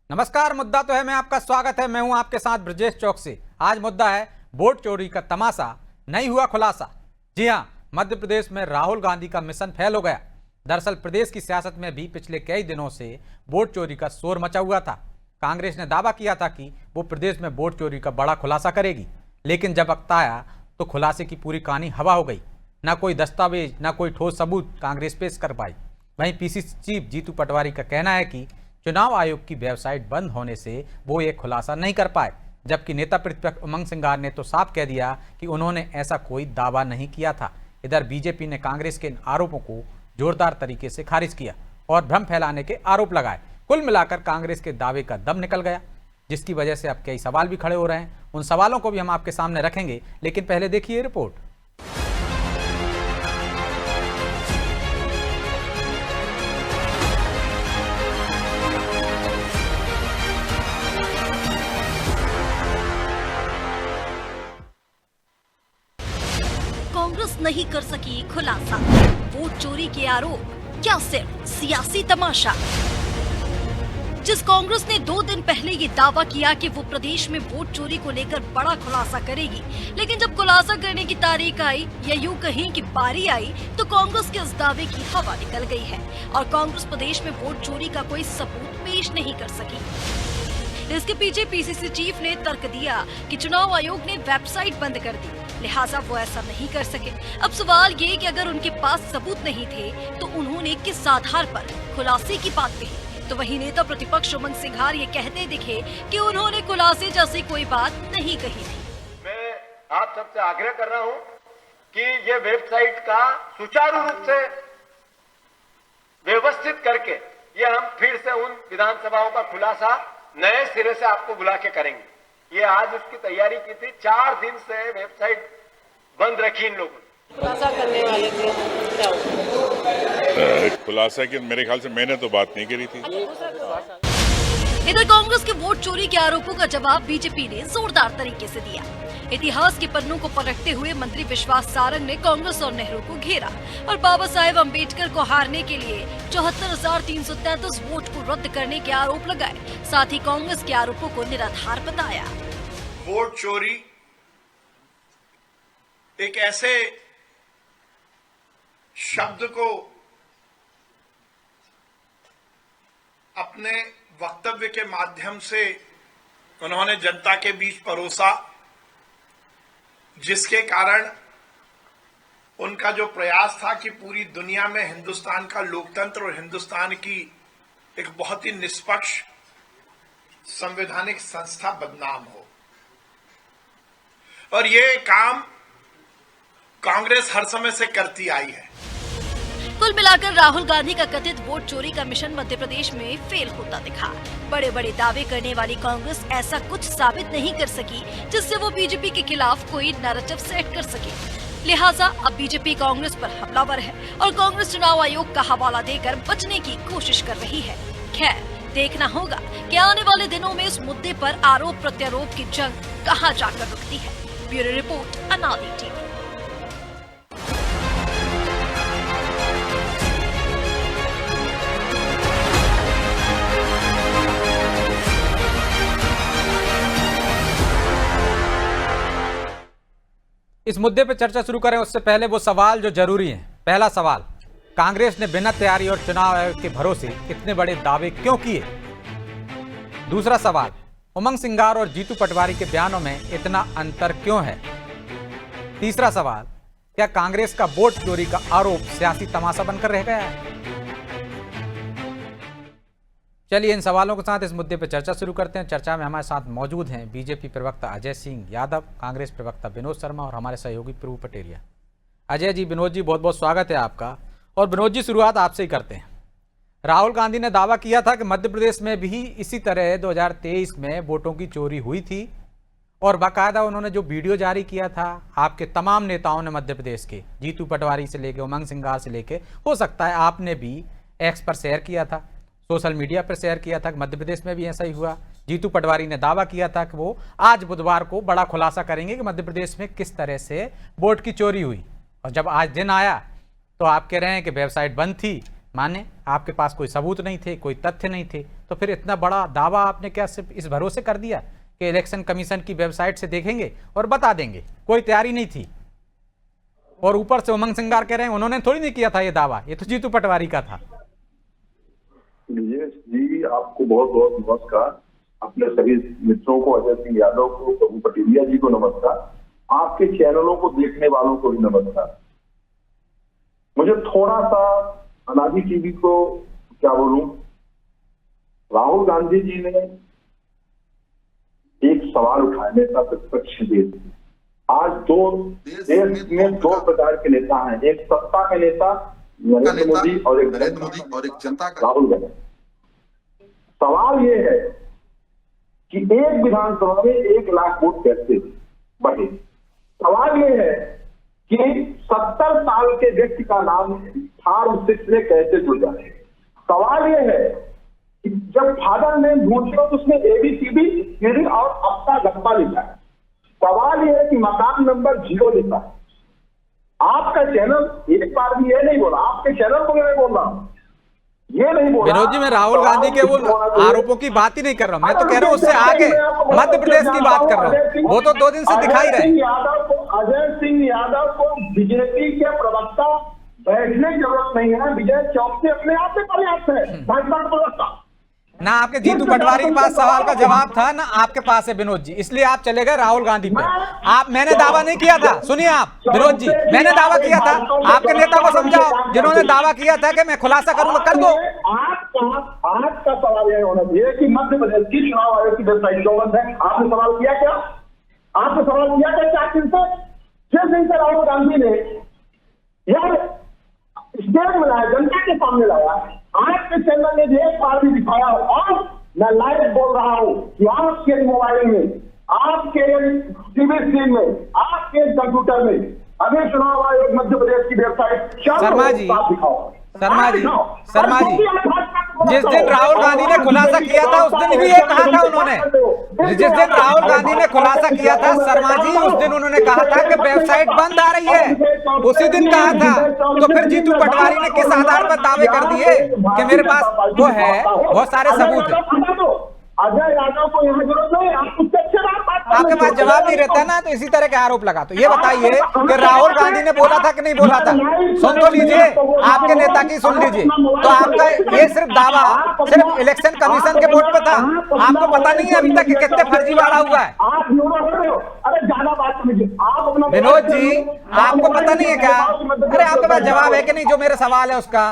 नमस्कार। मुद्दा तो है मैं आपका स्वागत है। मैं हूं आपके साथ ब्रजेश चौकसी। आज मुद्दा है वोट चोरी का तमाशा, नहीं हुआ खुलासा। जी हां, मध्य प्रदेश में राहुल गांधी का मिशन फेल हो गया। दरअसल प्रदेश की सियासत में भी पिछले कई दिनों से वोट चोरी का शोर मचा हुआ था। कांग्रेस ने दावा किया था कि वो प्रदेश में वोट चोरी का बड़ा खुलासा करेगी, लेकिन जब वक्त आया तो खुलासे की पूरी कहानी हवा हो गई। न कोई दस्तावेज, न कोई ठोस सबूत कांग्रेस पेश कर पाई। वहीं पीसीसी चीफ जीतू पटवारी का कहना है कि चुनाव आयोग की वेबसाइट बंद होने से वो ये खुलासा नहीं कर पाए, जबकि नेता प्रतिपक्ष उमंग सिंगार ने तो साफ कह दिया कि उन्होंने ऐसा कोई दावा नहीं किया था। इधर बीजेपी ने कांग्रेस के इन आरोपों को जोरदार तरीके से खारिज किया और भ्रम फैलाने के आरोप लगाए। कुल मिलाकर कांग्रेस के दावे का दम निकल गया, जिसकी वजह से अब कई सवाल भी खड़े हो रहे हैं। उन सवालों को भी हम आपके सामने रखेंगे, लेकिन पहले देखिए रिपोर्ट। कांग्रेस नहीं कर सकी खुलासा, वोट चोरी के आरोप क्या सिर्फ सियासी तमाशा? जिस कांग्रेस ने 2 दिन पहले ये दावा किया कि वो प्रदेश में वोट चोरी को लेकर बड़ा खुलासा करेगी, लेकिन जब खुलासा करने की तारीख आई या यूं कहीं कि बारी आई तो कांग्रेस के इस दावे की हवा निकल गई है और कांग्रेस प्रदेश में वोट चोरी का कोई सबूत पेश नहीं कर सकी। इसके पीछे पीसीसी चीफ ने तर्क दिया कि चुनाव आयोग ने वेबसाइट बंद कर दी, लिहाजा वो ऐसा नहीं कर सके। अब सवाल ये कि अगर उनके पास सबूत नहीं थे तो उन्होंने किस आधार पर खुलासे की बात कही? तो वही नेता प्रतिपक्ष उमंग सिंघार ये कहते दिखे कि उन्होंने खुलासे जैसी कोई बात नहीं कही थी। मैं आप सबसे आग्रह कर रहा हूं कि ये वेबसाइट का सुचारू रूप से व्यवस्थित करके ये हम फिर से उन विधानसभाओं का खुलासा नए सिरे से आपको बुला के करेंगे। ये आज उसकी तैयारी की थी, 4 दिन से वेबसाइट बंद रखी इन लोगों ने। खुलासा करने वाले थे, क्या हुआ? खुलासा की मेरे ख्याल से मैंने तो बात नहीं करी थी। इधर कांग्रेस के वोट चोरी के आरोपों का जवाब बीजेपी ने जोरदार तरीके से दिया। इतिहास के पन्नों को पलटते हुए मंत्री विश्वास सारंग ने कांग्रेस और नेहरू को घेरा और बाबा साहेब अम्बेडकर को हारने के लिए 74,333 वोट को रद्द करने के आरोप लगाए। साथ ही कांग्रेस के आरोपों को निराधार बताया। वोट चोरी एक ऐसे शब्द को अपने वक्तव्य के माध्यम से उन्होंने जनता के बीच परोसा, जिसके कारण उनका जो प्रयास था कि पूरी दुनिया में हिंदुस्तान का लोकतंत्र और हिंदुस्तान की एक बहुत ही निष्पक्ष संवैधानिक संस्था बदनाम हो, और ये काम कांग्रेस हर समय से करती आई है। कुल मिलाकर राहुल गांधी का कथित वोट चोरी का मिशन मध्य प्रदेश में फेल होता दिखा। बड़े बड़े दावे करने वाली कांग्रेस ऐसा कुछ साबित नहीं कर सकी जिससे वो बीजेपी के खिलाफ कोई नैरेटिव सेट कर सके। लिहाजा अब बीजेपी कांग्रेस पर हमलावर है और कांग्रेस चुनाव आयोग का हवाला देकर बचने की कोशिश कर रही है। खैर, देखना होगा कि आने वाले दिनों में इस मुद्दे पर आरोप प्रत्यारोप की जंग कहां जाकर रुकती है। ब्यूरो रिपोर्ट, अनादि टीवी। इस मुद्दे पर चर्चा शुरू करें उससे पहले वो सवाल जो जरूरी हैं। पहला सवाल, कांग्रेस ने बिना तैयारी और चुनाव आयोग के भरोसे इतने बड़े दावे क्यों किए? दूसरा सवाल, उमंग सिंगार और जीतू पटवारी के बयानों में इतना अंतर क्यों है? तीसरा सवाल, क्या कांग्रेस का वोट चोरी का आरोप सियासी तमाशा बनकर रह गया है? चलिए इन सवालों के साथ इस मुद्दे पर चर्चा शुरू करते हैं। चर्चा में हमारे साथ मौजूद हैं बीजेपी प्रवक्ता अजय सिंह यादव, कांग्रेस प्रवक्ता विनोद शर्मा और हमारे सहयोगी प्रभु पटेरिया। अजय जी, विनोद जी, बहुत बहुत स्वागत है आपका। और विनोद जी, शुरुआत आपसे ही करते हैं। राहुल गांधी ने दावा किया था कि मध्य प्रदेश में भी इसी तरह 2023 में वोटों की चोरी हुई थी और बाकायदा उन्होंने जो वीडियो जारी किया था, आपके तमाम नेताओं ने मध्य प्रदेश के, जीतू पटवारी से लेके उमंग सिंगार से लेके, हो सकता है आपने भी एक्स पर शेयर किया था, सोशल मीडिया पर शेयर किया था कि मध्य प्रदेश में भी ऐसा ही हुआ। जीतू पटवारी ने दावा किया था कि वो आज बुधवार को बड़ा खुलासा करेंगे कि मध्य प्रदेश में किस तरह से वोट की चोरी हुई। और जब आज दिन आया तो आप कह रहे हैं कि वेबसाइट बंद थी, माने आपके पास कोई सबूत नहीं थे, कोई तथ्य नहीं थे, तो फिर इतना बड़ा दावा आपने क्या सिर्फ इस भरोसे कर दिया कि इलेक्शन कमीशन की वेबसाइट से देखेंगे और बता देंगे? कोई तैयारी नहीं थी। और ऊपर से उमंग सिंगार कह रहे हैं उन्होंने थोड़ी नहीं किया था ये दावा, ये तो जीतू पटवारी का था। ब्रजेश जी, आपको बहुत बहुत नमस्कार। अपने सभी मित्रों को, अजय सिंह यादव को, प्रभु पटेलिया जी को नमस्कार। आपके चैनलों को देखने वालों को भी नमस्कार। मुझे थोड़ा सा अनादि टीवी को क्या बोलूं, राहुल गांधी जी ने एक सवाल उठाने का प्रतिपक्ष दे दिया। आज देश में दो प्रकार के नेता हैं, एक सत्ता के नेता नरेंद्र मोदी और एक जनता का राहुल गांधी। सवाल ये है कि एक विधानसभा में 1 लाख वोट कैसे बढ़े। सवाल ये है कि 70 साल के व्यक्ति का नाम फॉर्म 6 में कैसे जुड़ जाए। सवाल ये है कि जब फादर ने ढूंढो तो उसमें ABCD और अपना गप्पा लिखा है। सवाल ये है कि मकान नंबर 0 लिखा है। आपका चैनल एक बार भी ये नहीं बोला, आपके चैनल को मैं बोल रहा हूं, ये नहीं बोला। विनोद जी, मैं राहुल गांधी के वो आरोपों की बात ही नहीं कर रहा हूं, मैं तो कह रहा हूं उससे आगे मध्य प्रदेश की बात कर रहा हूं। वो तो 2 दिन से दिखाई रहे। अजय सिंह यादव को बीजेपी के प्रवक्ता बैठने की जरूरत नहीं है। विजय चौकसी अपने आप में पर्याप्त है भाजपा का प्रवक्ता। ना आपके जीतू पटवारी के पास सवाल का जवाब था, ना आपके पास है विनोद जी, इसलिए आप चले गए राहुल गांधी पे। मैंने दावा नहीं किया था, सुनिए आप विनोद जी, मैंने दावा किया था, आपके नेता को समझाओ जिन्होंने दावा किया था कि मैं खुलासा करूंगा, कर दो। आज का सवाल यह होना चाहिए कि मध्य प्रदेश की चुनाव आयोग की वेबसाइट जो बंद है, आपने सवाल किया क्या? आपने सवाल किया क्या 4 दिन से? 6 दिन से राहुल गांधी ने यार स्टेज में लाया, जनता के सामने लाया। आज के चैनल ने एक बार भी दिखाया, और मैं लाइव बोल रहा हूं कि आपके मोबाइल में, आपके टीवी स्क्रीन में, आपके कंप्यूटर में अभी चुनाव आयोग मध्य प्रदेश की वेबसाइट शर्मा जी, दिखाओ। शर्मा जी, जिस दिन राहुल गांधी ने खुलासा किया था उस दिन भी ये कहा था उन्होंने, जिस दिन राहुल गांधी ने खुलासा किया था शर्मा जी, उस दिन उन्होंने कहा था कि वेबसाइट बंद आ रही है, उसी दिन कहा था। तो फिर जीतू पटवारी ने किस आधार पर दावे कर दिए कि मेरे पास वो है, बहुत सारे सबूत है। अजय यादव को यहाँ जरूरत नहीं, आप उससे अच्छे आपके पास जवाब नहीं रहता ना, तो इसी तरह के आरोप लगा। तो ये बताइए कि राहुल गांधी ने बोला था कि नहीं बोला था? सुन तो लीजिए, आपके नेता की सुन लीजिए। तो आपका ये सिर्फ दावा सिर्फ इलेक्शन कमीशन के बोर्ड पे था, आपको पता नहीं है अभी तक कि कितने फर्जीवाड़ा हुआ है। विनोद जी, आपको पता नहीं है क्या? अरे आपके पास जवाब है कि नहीं जो मेरा सवाल है उसका,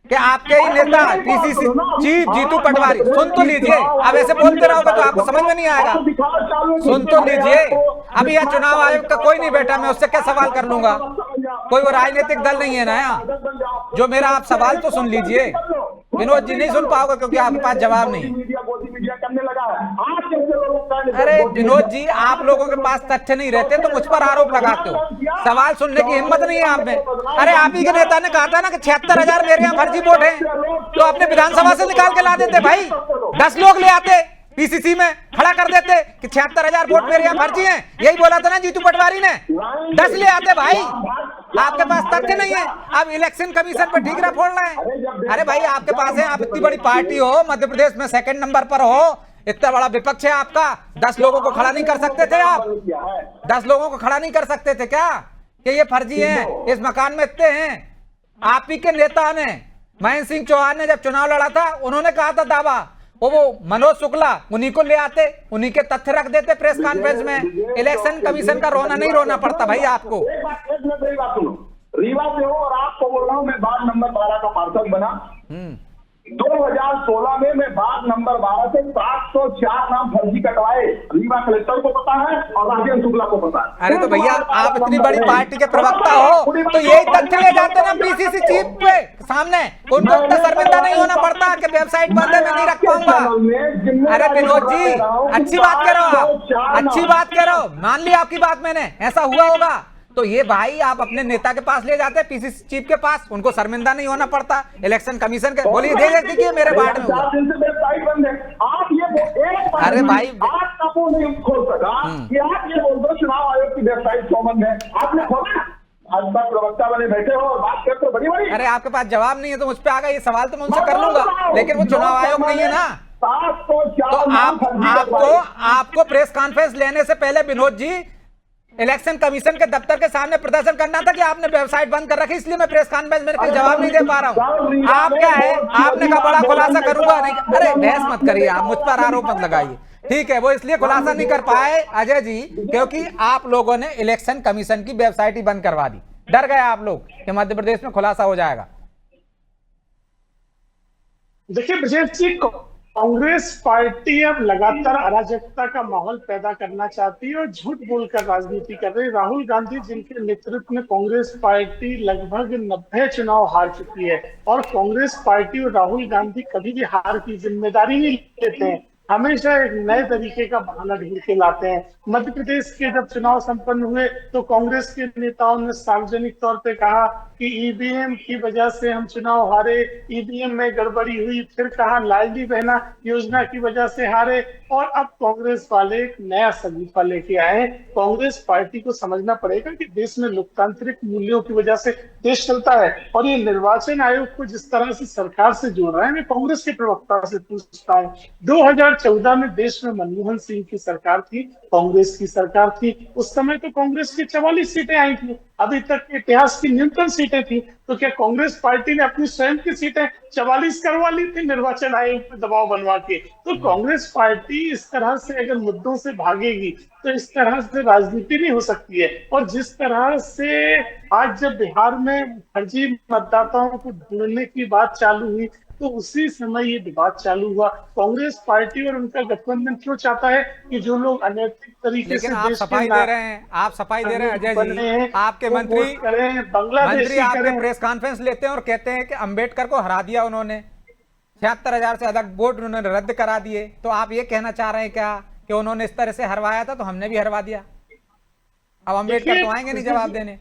कि आपके ही नेता PCC चीफ जीतू पटवारी, सुन तो लीजिए, अब ऐसे बोलते रहोगे तो आपको समझ में नहीं आएगा। सुन तो लीजिए, अभी यहाँ चुनाव आयोग का कोई नहीं बैठा, मैं उससे क्या सवाल कर लूंगा? कोई वो राजनीतिक दल नहीं है ना यहाँ। जो मेरा आप सवाल तो सुन लीजिए। विनोद जी नहीं सुन पाओगे क्योंकि आपके पास जवाब नहीं। अरे विनोद जी, आप लोगों के पास तथ्य नहीं रहते तो मुझ पर आरोप लगाते हो, सवाल सुनने की हिम्मत नहीं है आप में। अरे आप ही के नेता ने कहा था ना कि 76,000 मेरे यहाँ फर्जी वोट हैं, तो अपने विधानसभा से निकाल के ला देते भाई, 10 लोग ले आते PCC में खड़ा कर देते कि 76,000 वोट मेरे यहाँ फर्जी हैं। यही बोला था ना जीतू पटवारी ने, 10 ले आते भाई। आपके पास तथ्य नहीं है, आप इलेक्शन कमीशन पर ठीकरा फोड़ रहे हैं। अरे भाई आपके पास है, आप इतनी बड़ी पार्टी हो, मध्य प्रदेश में 2nd नंबर पर हो, इतना बड़ा विपक्ष है आपका, 10 लोगों को खड़ा नहीं कर सकते थे आप? 10 लोगों को खड़ा नहीं कर सकते थे क्या कि ये फर्जी हैं, इस मकान में इतने हैं? आप ही के नेता ने, महेंद्र सिंह चौहान ने जब चुनाव लड़ा था, उन्होंने कहा था दावा, वो मनोज शुक्ला, उन्हीं को ले आते, उन्हीं के तथ्य रख देते प्रेस कॉन्फ्रेंस में। इलेक्शन कमीशन का रोना नहीं रोना पड़ता भाई आपको। रीवा से हो और आपको बोल रहा हूँ, मैं वार्ड नंबर 12 का पार्षद बना। 2016 में मैं वार्ड नंबर 12 से 704 नाम फर्जी कटवाए, रीवा कलेक्टर को पता है और राजेंद्र शुक्ला को पता है। अरे तो भैया आप इतनी बड़ी पार्टी के प्रवक्ता हो तो यही तथ्य ले जाते ना PCC चीफ पे सामने, उनको इतना शर्मिंदा नहीं होना पड़ता कि वेबसाइट बंद है मैं नहीं रख पाऊंगा। अरे विनोद जी, अच्छी बात करो, आप अच्छी बात करो, मान ली आपकी बात मैंने, ऐसा हुआ होगा तो ये भाई आप अपने नेता के पास ले जाते, PCC चीफ के पास, उनको शर्मिंदा नहीं होना पड़ता इलेक्शन कमीशन के। बोलिए दे देती कि मेरे वार्ड में आप ये अरे भाई आपका मुंह नहीं खोल सका कि आप ये बोल दो चुनाव आयोग की वेबसाइट बंद है, आपने खोला? भाजपा प्रवक्ता बने बैठे हो और बात करते हो बड़ी बड़ी। अरे आपके पास जवाब नहीं है तो मुझ पे आ गए, ये सवाल तो मैं उनसे कर लूंगा, लेकिन वो चुनाव आयोग नहीं है ना। तो आपको प्रेस कॉन्फ्रेंस लेने से पहले विनोद जी इलेक्शन कमीशन के दफ्तर के सामने प्रदर्शन करना था कि आपने वेबसाइट बंद कर रखी, इसलिए मैं प्रेस कॉन्फ्रेंस में जवाब नहीं दे पा रहा हूँ। आप क्या है, आपने कहा बड़ा खुलासा करूंगा, नहीं, अरे बहस मत करिए, आप मुझ पर आरोप मत लगाइए। ठीक है, वो इसलिए खुलासा नहीं कर पाए अजय जी क्योंकि आप लोगों ने इलेक्शन कमीशन की वेबसाइट ही बंद करवा दी। डर गए आप लोग कि मध्य प्रदेश में खुलासा हो जाएगा। देखिए ब्रजेश जी, कांग्रेस पार्टी अब लगातार अराजकता का माहौल पैदा करना चाहती है और झूठ बोलकर राजनीति कर रही है। राहुल गांधी जिनके नेतृत्व में कांग्रेस पार्टी लगभग 90 चुनाव हार चुकी है और कांग्रेस पार्टी और राहुल गांधी कभी भी हार की जिम्मेदारी नहीं लेते हैं, हमेशा एक नए तरीके का बहाना ढूंढ के लाते हैं। मध्य प्रदेश के जब चुनाव संपन्न हुए तो कांग्रेस के नेताओं ने सार्वजनिक तौर पे कहा कि ईवीएम की वजह से हम चुनाव हारे, ईवीएम में गड़बड़ी हुई, फिर कहा लाडली बहना योजना की वजह से हारे, और अब कांग्रेस वाले एक नया सलीफा लेके आए। कांग्रेस पार्टी को समझना पड़ेगा कि देश में लोकतांत्रिक मूल्यों की वजह से देश चलता है और ये निर्वाचन आयोग को जिस तरह से सरकार से जोड़ रहे हैं, मैं कांग्रेस के प्रवक्ता से पूछता हूँ, 2014 में देश में मनमोहन सिंह की सरकार थी, कांग्रेस की सरकार थी, उस समय तो कांग्रेस की 44 सीटें आई थी, अभी तक के इतिहास की न्यूनतम सीटें थी, तो क्या कांग्रेस पार्टी ने अपनी स्वयं की सीटें 44 करवा ली थी निर्वाचन आयोग पर दबाव बनवा के? तो कांग्रेस पार्टी इस तरह से अगर मुद्दों से भागेगी तो इस तरह से राजनीति नहीं हो सकती है। और जिस तरह से आज जब बिहार में फर्जी मतदाताओं को ढूंढने की बात चालू हुई तो उसी समय ये विवाद चालू हुआ। कांग्रेस पार्टी और उनका गठबंधन क्यों चाहता है कि जो लोग अनैतिक तरीके से आप सफाई दे रहे हैं, आप सफाई दे रहे हैं अजय जी, आपके मंत्री आके प्रेस कॉन्फ्रेंस लेते हैं और कहते हैं कि अंबेडकर को हरा दिया उन्होंने, 76,000 से अधिक वोट उन्होंने रद्द करा दिए, तो आप ये कहना चाह रहे हैं क्या कि उन्होंने इस तरह से हरवाया था तो हमने भी हरवा दिया? अब अंबेडकर तो आएंगे नहीं जवाब देने।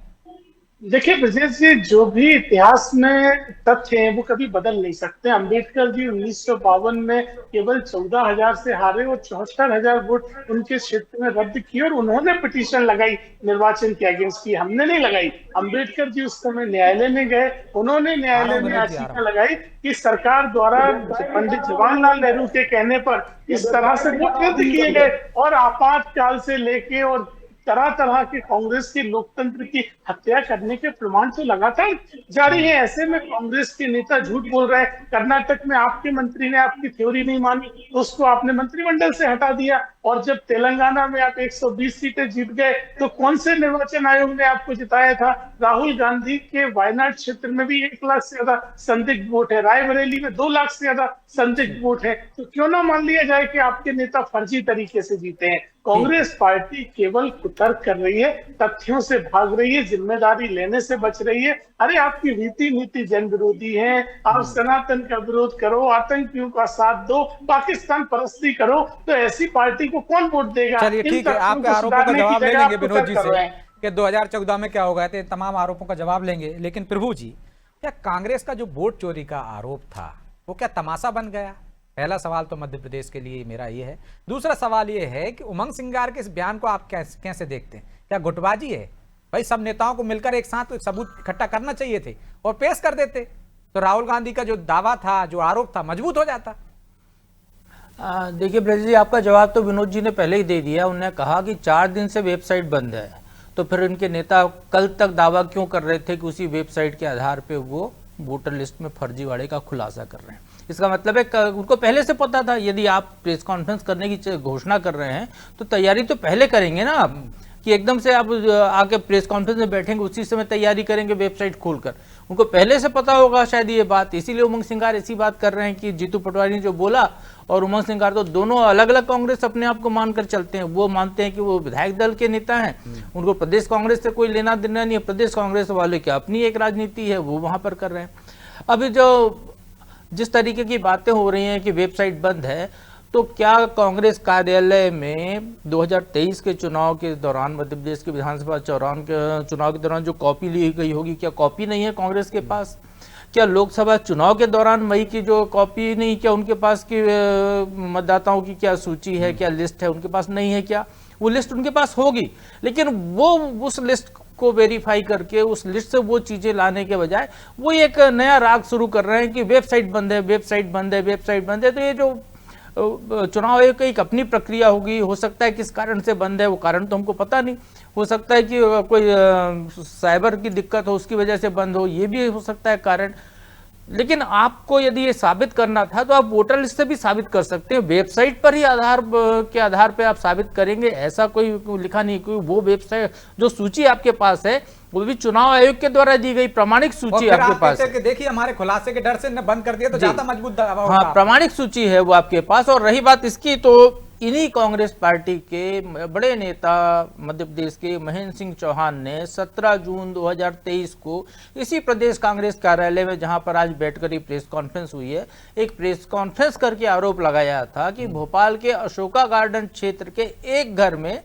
देखिए ब्रजेश जी, जो भी इतिहास में तथ्य हैं वो कभी बदल नहीं सकते। अंबेडकर जी 1952 में केवल 14,000 से हारे और 74,000 वोट उनके क्षेत्र में रद्द किए और उन्होंने पिटीशन लगाई निर्वाचन के अगेंस्ट की, हमने नहीं लगाई। अंबेडकर जी उस समय न्यायालय में गए, उन्होंने न्यायालय में याचिका लगाई कि सरकार द्वारा पंडित जवाहरलाल नेहरू के कहने पर इस तरह से वोट रद्द किए गए और आपातकाल से लेके और तरह तरह के कांग्रेस के लोकतंत्र की हत्या करने के प्रमाण तो लगातार जारी है। ऐसे में कांग्रेस के नेता झूठ बोल रहे हैं। कर्नाटक में आपके मंत्री ने आपकी थ्योरी नहीं मानी तो उसको आपने मंत्रिमंडल से हटा दिया, और जब तेलंगाना में आप 120 सीटें जीत गए तो कौन से निर्वाचन आयोग ने आपको जिताया था? राहुल गांधी के वायनाड क्षेत्र में भी 1 लाख से ज्यादा संदिग्ध वोट है, रायबरेली में 2 लाख से ज्यादा संदिग्ध वोट है, तो क्यों ना मान लिया जाए कि आपके नेता फर्जी तरीके से जीते हैं। कांग्रेस पार्टी केवल कुतर्क कर रही है, तथ्यों से भाग रही है, जिम्मेदारी लेने से बच रही है। अरे आपकी रीति नीति जन विरोधी है, आप सनातन का विरोध करो, आतंकियों का साथ दो, पाकिस्तान परस्ती करो, तो ऐसी पार्टी को कौन वोट देगा? चलिए ठीक है, आपके आरोपों का जवाब ले लेंगे विनोद जी से कि 2014 में क्या हो गए थे, तमाम आरोपों का जवाब लेंगे। लेकिन प्रभु जी, क्या कांग्रेस का जो वोट चोरी का आरोप था वो क्या तमाशा बन गया? पहला सवाल तो मध्य प्रदेश के लिए मेरा ये है। दूसरा सवाल ये है कि उमंग सिंगार के इस बयान को आप कैसे देखते हैं? क्या गुटबाजी है? भाई सब नेताओं को मिलकर एक साथ एक सबूत इकट्ठा करना चाहिए थे और पेश कर देते तो राहुल गांधी का जो दावा था, जो आरोप था, मजबूत हो जाता। देखिए ब्रजेश जी, आपका जवाब तो विनोद जी ने पहले ही दे दिया। उन्होंने कहा कि 4 दिन से वेबसाइट बंद है, तो फिर इनके नेता कल तक दावा क्यों कर रहे थे कि उसी वेबसाइट के आधार पे वो वोटर लिस्ट में फर्जीवाड़े का खुलासा कर रहे हैं? इसका मतलब है उनको पहले से पता था। यदि आप प्रेस कॉन्फ्रेंस करने की घोषणा कर रहे हैं तो तैयारी तो पहले करेंगे ना आप, कि एकदम से आप आके प्रेस कॉन्फ्रेंस में बैठेंगे उसी समय तैयारी करेंगे वेबसाइट खोलकर। उनको पहले से पता होगा शायद ये बात, इसीलिए उमंग सिंगार ऐसी बात कर रहे हैं कि जीतू पटवारी ने जो बोला और उमंग सिंगार तो दोनों अलग अलग कांग्रेस अपने आप को मानकर चलते हैं। वो मानते हैं कि वो विधायक दल के नेता हैं, उनको प्रदेश कांग्रेस से कोई लेना देना नहीं है, प्रदेश कांग्रेस वाले की अपनी एक राजनीति है, वो वहां पर कर रहे हैं। अभी जो जिस तरीके की बातें हो रही हैं कि वेबसाइट बंद है, तो क्या कांग्रेस कार्यालय में 2023 के चुनाव के दौरान, मध्य प्रदेश के विधानसभा चुनाव के दौरान जो कॉपी ली गई होगी, क्या कॉपी नहीं है कांग्रेस के पास? क्या लोकसभा चुनाव के दौरान मई की जो कॉपी नहीं, क्या उनके पास की मतदाताओं की क्या सूची है, क्या लिस्ट है, उनके पास नहीं है क्या? वो लिस्ट उनके पास होगी, लेकिन वो उस लिस्ट को वेरीफाई करके उस लिस्ट से वो चीजें लाने के बजाय वो एक नया राग शुरू कर रहे हैं कि वेबसाइट बंद है, वेबसाइट बंद है, वेबसाइट बंद है। तो ये जो चुनाव आयोग की एक अपनी प्रक्रिया होगी, हो सकता है किस कारण से बंद है, वो कारण तो हमको पता नहीं, हो सकता है कि कोई साइबर की दिक्कत हो उसकी वजह से बंद हो, ये भी हो सकता है कारण। लेकिन आपको यदि ये साबित करना था तो आप वोटर लिस्ट से भी साबित कर सकते हैं, वेबसाइट पर ही के आधार पर आप साबित करेंगे ऐसा कोई लिखा नहीं। कोई वो वेबसाइट जो सूची आपके पास है वो भी चुनाव आयोग के द्वारा दी गई प्रमाणिक सूची आपके पास है। देखिए हमारे खुलासे के डर से न बंद कर दिया तो ज्यादा मजबूत दावा होगा। हाँ, प्रमाणिक सूची है वो आपके पास। और रही बात इसकी, तो इन्हीं कांग्रेस पार्टी के बड़े नेता मध्य प्रदेश के महेंद्र सिंह चौहान ने 17 जून 2023 को इसी प्रदेश कांग्रेस कार्यालय में, जहां पर आज बैठकर प्रेस कॉन्फ्रेंस हुई है, एक प्रेस कॉन्फ्रेंस करके आरोप लगाया था कि भोपाल के अशोका गार्डन क्षेत्र के एक घर में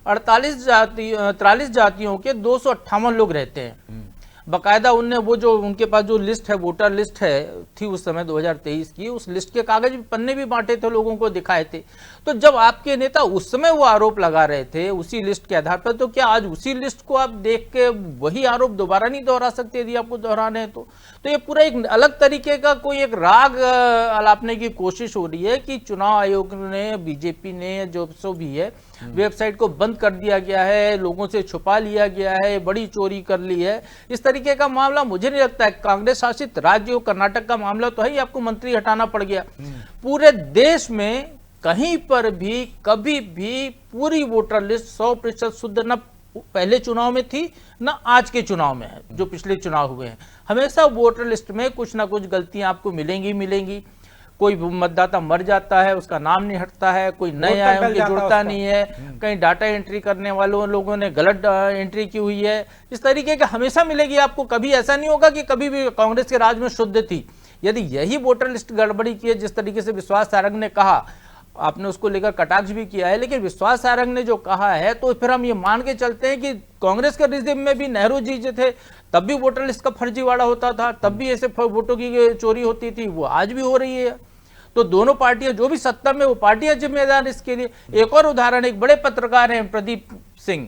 43 जातियों के 258 लोग रहते हैं। बकायदा उनने वो जो उनके पास जो लिस्ट है, वोटर लिस्ट है थी उस समय 2023 की, उस लिस्ट के कागज पन्ने भी बांटे थे, लोगों को दिखाए थे। तो जब आपके नेता उस समय वो आरोप लगा रहे थे उसी लिस्ट के आधार पर, तो क्या आज उसी लिस्ट को आप देख के वही आरोप दोबारा नहीं दोहरा सकते यदि आपको दोहराने हैं तो ये पूरा एक अलग तरीके का कोई एक राग अलापने की कोशिश हो रही है कि चुनाव आयोग ने, बीजेपी ने, जो भी है, वेबसाइट को बंद कर दिया गया है, लोगों से छुपा लिया गया है, बड़ी चोरी कर ली है। इस तरीके का मामला मुझे नहीं लगता है। कांग्रेस शासित राज्य कर्नाटक का मामला तो है ही, आपको मंत्री हटाना पड़ गया। पूरे देश में कहीं पर भी कभी भी पूरी वोटर लिस्ट 100% शुद्ध न पहले चुनाव में थी न आज के चुनाव में है, जो पिछले चुनाव हुए हैं। हमेशा वोटर लिस्ट में कुछ ना कुछ गलतियां आपको मिलेंगी। कोई मतदाता मर जाता है, उसका नाम नहीं हटता है, कोई नया है उनके जुड़ता नहीं है, कहीं डाटा एंट्री करने वालों लोगों ने गलत एंट्री की हुई है। इस तरीके का हमेशा मिलेगी आपको। कभी ऐसा नहीं होगा कि कभी भी कांग्रेस के राज में शुद्ध थी। यदि यही वोटर लिस्ट गड़बड़ी की है, जिस तरीके से विश्वास सारंग ने कहा, आपने उसको लेकर कटाक्ष भी किया है, लेकिन विश्वास सारंग ने जो कहा है, तो फिर हम ये मान के चलते हैं कि कांग्रेस के रिजिम में भी नेहरू जी जो थे तब भी वोटर लिस्ट का फर्जीवाड़ा होता था, तब भी ऐसे वोटों की चोरी होती थी, वो आज भी हो रही है। तो दोनों पार्टियां जो भी सत्ता में, वो पार्टियां जिम्मेदार इसके लिए। एक और उदाहरण, एक बड़े पत्रकार हैं प्रदीप सिंह,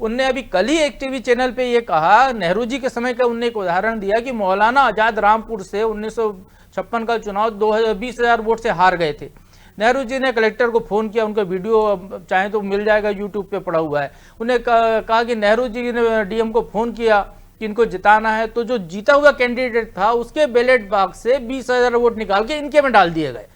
उनने अभी कल ही एक टीवी चैनल पे ये कहा, नेहरू जी के समय का उनने एक उदाहरण दिया कि मौलाना आजाद रामपुर से 1956 का चुनाव 20,000 वोट से हार गए थे। नेहरू जी ने कलेक्टर को फोन किया, उनका वीडियो चाहे तो मिल जाएगा, यूट्यूब पे पड़ा हुआ है। उन्हें कहा कि नेहरू जी ने डीएम को फोन किया कि इनको जिताना है, तो जो जीता हुआ कैंडिडेट था उसके बैलेट बॉक्स से 20,000 वोट निकाल के इनके में डाल दिए गए।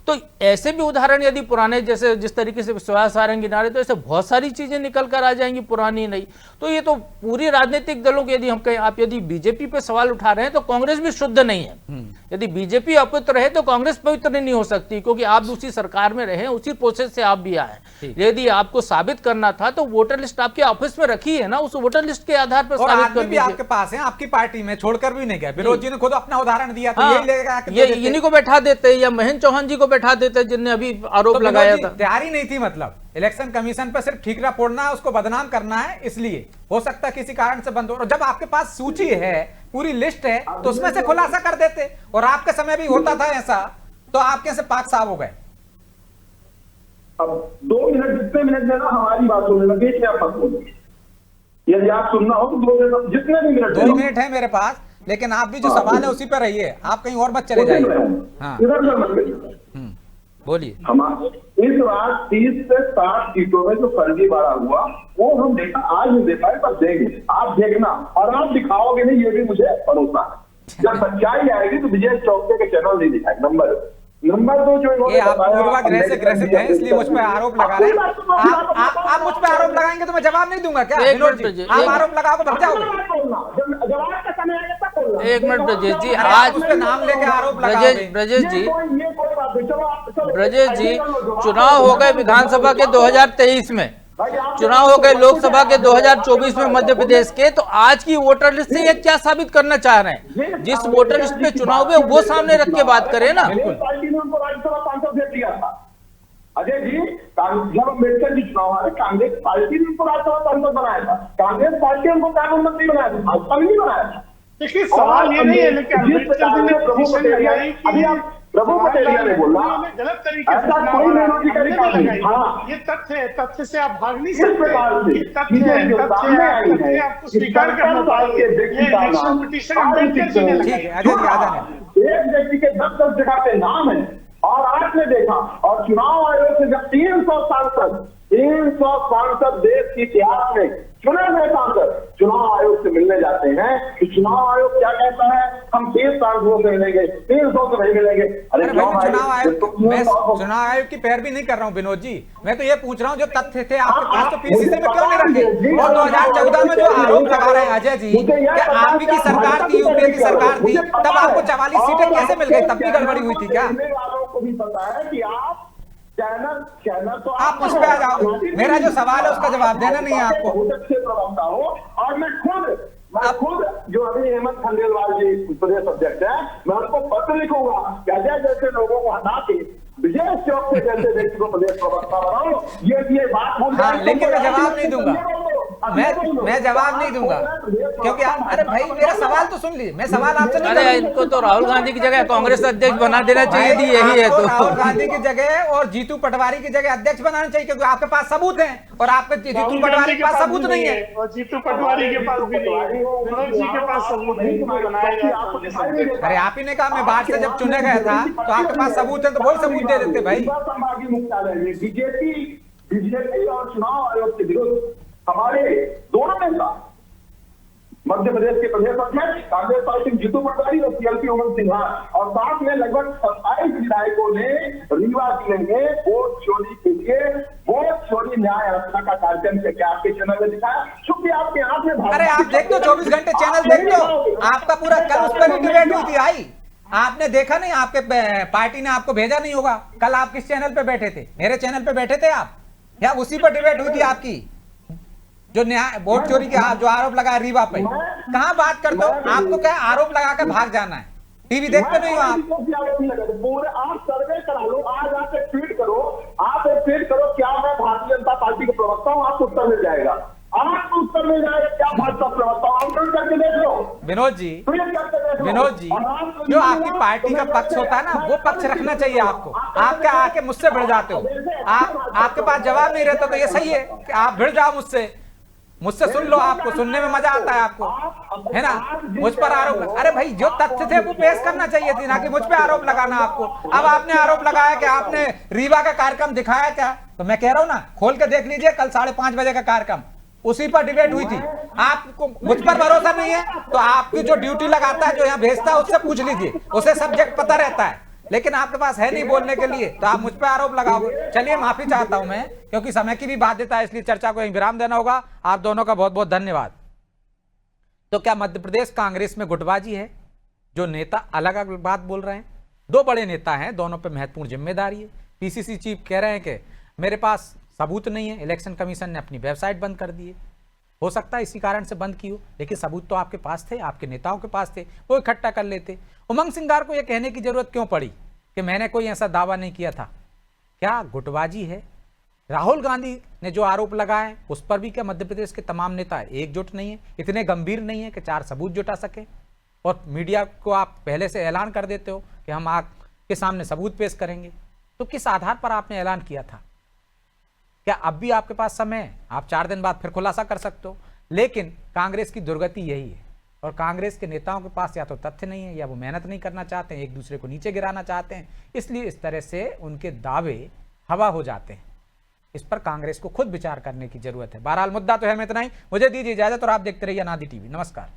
तो ऐसे भी उदाहरण यदि पुराने, जैसे जिस तरीके से विश्वास सारंग गिनारे, तो ऐसे बहुत सारी चीजें निकल कर आ जाएंगी, पुरानी नहीं। तो ये तो पूरी राजनीतिक दलों के, यदि हम कहें, आप यदि बीजेपी पे सवाल उठा रहे हैं तो कांग्रेस भी शुद्ध नहीं है। यदि बीजेपी अपवित्र है तो कांग्रेस पवित्र नहीं हो सकती, क्योंकि आप दूसरी सरकार में रहे, उसी प्रोसेस से आप भी आए। यदि आपको साबित करना था तो वोटर लिस्ट आपके ऑफिस में रखी है ना, उस वोटर लिस्ट के आधार पर साबित कर दीजिए। आपके पास है, आपकी पार्टी में छोड़कर भी नहीं गए। विरोध जी ने खुद अपना उदाहरण दिया, तो यही लेगा कि ये इन्हीं को बैठा देते या महेंद्र चौहान जी को बैठा देते जिनने अभी आरोप लगाया था। तैयारी नहीं थी, मतलब इलेक्शन कमीशन पर सिर्फ ठीकरा फोड़ना है, उसको बदनाम करना है, इसलिए हो सकता है किसी कारण से बंद हो। और जब आपके पास सूची है, पूरी लिस्ट है, तो उसमें से खुलासा कर देते। और आपके समय भी होता था ऐसा, तो आप कैसे पाक साफ हो गए? अब 2 मिनट, जितने मिनट देना हमारी बात सुनने लगे, क्या मत बोलिए। यदि आप सुनना हो तो 2 मिनट, जितने भी मिनट, 2 मिनट है मेरे पास, लेकिन आप भी जो सवाल है उसी पर रहिए, आप कहीं और मत चले जाइए। हाँ, बोलिए। इस बार 30 से 60 सीटों में जो फर्जीवाड़ा हुआ, वो हम देखा, आज नहीं देखा है, पर देंगे। आप देखना, और आप दिखाओगे नहीं, ये भी मुझे भरोसा है। जब सच्चाई आएगी तो विजय चौकसे के चैनल नहीं दिखाएंगे। नंबर 2 जो आप पूर्वाग्रह से ग्रसित हैं, इसलिए मुझ पर आरोप लगा रहे हैं। आप मुझ पर आरोप लगाएंगे तो मैं जवाब नहीं दूंगा क्या? आप आरोप लगाओगे तो जाओगे। एक मिनट ब्रजेश जी, आज उस पे नाम लेके आरोप लगाओगे। ब्रजेश जी, चुनाव हो गए विधानसभा के 2023 में, चुनाव हो गए लोकसभा के 2024 में मध्य प्रदेश के, तो आज की वोटर लिस्ट से ये क्या साबित करना चाह रहे हैं? जिस वोटर लिस्ट पे चुनाव हुए वो सामने रख के बात करें ना। पार्टी ने उनको राज्यसभा सांसद दे दिया था। अजय जी, जब अम्बेडकर जी चुनाव हारे, कांग्रेस पार्टी ने उनको राज्यसभा सांसद बनाया था। कांग्रेस पार्टी ने उनको कानून मंत्री बनाया था, भाजपा ने नहीं बनाया था। देखिए, सवाल ये नहीं है, लेकिन अम्बेडकर जी ने पोजीशन लगाई कि रघु पटेलिया ने बोला, गलत तरीके से ऐसा कोई बेरोजगारी नहीं। हाँ, ये तथ्य है, तथ्य से आप भाग नहीं इस प्रकार से सकते। तथ्य है, सामने आई है तथ्य आपको स्वीकार करना चाहिए। ये इलेक्शन पिटीशन अम्बेडकर जी ने ठीक लगाई। है, एक व्यक्ति के 10-10 जगह पे नाम है और आपने देखा, और चुनाव आयोग से जब 300 सांसद देश के इतिहास में चुने हुए सांसद चुनाव आयोग से मिलने जाते हैं, तो चुनाव आयोग क्या कहता है, हम 30 सांसदों से मिलेंगे, 300 से नहीं मिलेंगे। अरे भाई, मैं चुनाव आयोग की पैरवी नहीं कर रहा हूँ विनोद जी, मैं तो ये पूछ रहा हूँ जो तथ्य थे आपके पास तो पीसीसी में क्यों नहीं रखे? और 2014 में जो आरोप लगा रहे हैं अजय जी कि आप ही की सरकार थी, यूपीए की सरकार थी, तब आपको 44 सीटें कैसे मिल गई? तब भी गड़बड़ी हुई थी क्या? को भी पता है कि आप चैनल तो आप मुझ पे आ जाओ, मेरा जो सवाल है उसका जवाब देना नहीं है आपको। बहुत अच्छे प्रवक्ता हो, और मैं खुद जो अभी हेमंत खंडेलवाल जी प्रदेश अध्यक्ष है, मैं उनको पत्र लिखूंगा कि अजय जैसे लोगों को हटा के ब्रजेश चौकसी जैसे व्यक्ति को प्रदेश प्रवक्ता बनाओ। ये बात हो हाँ, लेकिन मैं जवाब नहीं दूंगा, मैं जवाब नहीं दूंगा, क्योंकि अरे भाई मेरा सवाल तो सुन लीजिए, मैं सवाल आपसे। अरे इनको तो राहुल गांधी की जगह कांग्रेस अध्यक्ष बना देना चाहिए थी, यही है तो। राहुल गांधी की जगह और जीतू पटवारी की जगह अध्यक्ष बनाना चाहिए, क्योंकि आपके पास सबूत हैं और आपके जीतू पटवारी के पास सबूत नहीं है। और जीतू पटवारी के पास भी नहीं है, विनोद जी के पास सबूत नहीं बनाया। अरे आप ही ने कहा मैं बाहर से जब चुने गया था तो आपके पास सबूत है, तो वही सबूत दे देते भाई। संभागीय मुख्यालय में बीजेपी और चुनाव आयोग के विरुद्ध हमारे दोनों नेता, मध्य प्रदेश के प्रदेश अध्यक्ष कांग्रेस पार्टी जीतू पटवारी और सीएलपी उमंग सिन्हा, और साथ में लगभग 27 विधायकों ने रीवा जिले में वोट चोरी के लिए वोट चोरी न्याय यात्रा का कार्यक्रम करके आपके चैनल में दिखाया। चूंकि आपके हाथ में, अरे आप देख दो 24 घंटे चैनल देख दो, आपका पूरा कल उस पर डिबेट हुई थी आई, आपने देखा नहीं? आपके पार्टी ने आपको भेजा नहीं होगा। कल आप किस चैनल पे बैठे थे? मेरे चैनल पे बैठे थे आप, या उसी पर डिबेट हुई थी आपकी? जो न्याय वोट चोरी के जो आरोप लगाया रीवा पे, कहाँ बात करते हो? आपको क्या आरोप लगा कर भाग जाना है? टीवी देखते नहीं हो आप? पूरे आप सर्वे करा लो, आज आप एक ट्वीट करो, क्या मैं भारतीय जनता पार्टी के प्रवक्ता हूँ, आपको उत्तर मिल जाएगा। आपको उत्तर मिल जाएगा क्या भाजपा प्रवक्ता हूँ, आप करके देख लो। विनोद जी, जो आपकी पार्टी का पक्ष होता है ना, वो पक्ष रखना चाहिए आपको। आप क्या आके मुझसे भिड़ जाते हो? आपके पास जवाब नहीं रहता, तो ये सही है कि आप भिड़ जाओ मुझसे सुन लो, आपको सुनने में मजा आता है आपको, है ना? मुझ पर आरोप, अरे भाई जो तथ्य थे वो पेश करना चाहिए थी, ना कि मुझ पे आरोप लगाना आपको। अब आपने आरोप लगाया कि आपने रीवा का कार्यक्रम दिखाया क्या, तो मैं कह रहा हूं ना, खोल के देख लीजिए, कल 5:30 बजे का कार्यक्रम, उसी पर डिबेट हुई थी। आपको मुझ पर भरोसा नहीं है तो आपकी जो ड्यूटी लगाता है, जो यहाँ भेजता है, उससे पूछ लीजिए, उसे सब्जेक्ट पता रहता है, लेकिन आपके पास है नहीं बोलने के लिए, तो आप मुझ पर आरोप लगाओगे। चलिए माफी चाहता हूं मैं, क्योंकि समय की भी बाध्यता है, इसलिए चर्चा को विराम देना होगा। आप दोनों का बहुत बहुत धन्यवाद। तो क्या मध्य प्रदेश कांग्रेस में गुटबाजी है? जो नेता अलग अलग बात बोल रहे हैं, दो बड़े नेता हैं, दोनों पे महत्वपूर्ण जिम्मेदारी है। पीसीसी चीफ कह रहे हैं कि मेरे पास सबूत नहीं है, इलेक्शन कमीशन ने अपनी वेबसाइट बंद कर दी है, हो सकता है इसी कारण से बंद की हो, लेकिन सबूत तो आपके पास थे, आपके नेताओं के पास थे, वो इकट्ठा कर लेते। उमंग सिंगार को यह कहने की जरूरत क्यों पड़ी कि मैंने कोई ऐसा दावा नहीं किया था? क्या गुटबाजी है? राहुल गांधी ने जो आरोप लगाए उस पर भी क्या मध्य प्रदेश के तमाम नेता एकजुट नहीं है, इतने गंभीर नहीं है कि 4 सबूत जुटा सके? और मीडिया को आप पहले से ऐलान कर देते हो कि हम आपके सामने सबूत पेश करेंगे, तो किस आधार पर आपने ऐलान किया था? क्या अब भी आपके पास समय है? आप 4 दिन बाद फिर खुलासा कर सकते हो। लेकिन कांग्रेस की दुर्गति यही है, और कांग्रेस के नेताओं के पास या तो तथ्य नहीं है, या वो मेहनत नहीं करना चाहते हैं, एक दूसरे को नीचे गिराना चाहते हैं, इसलिए इस तरह से उनके दावे हवा हो जाते हैं। इस पर कांग्रेस को खुद विचार करने की जरूरत है। बहरहाल मुद्दा तो है में इतना ही। मुझे दीजिए इजाजत और आप देखते रहिए अनादि टीवी। नमस्कार।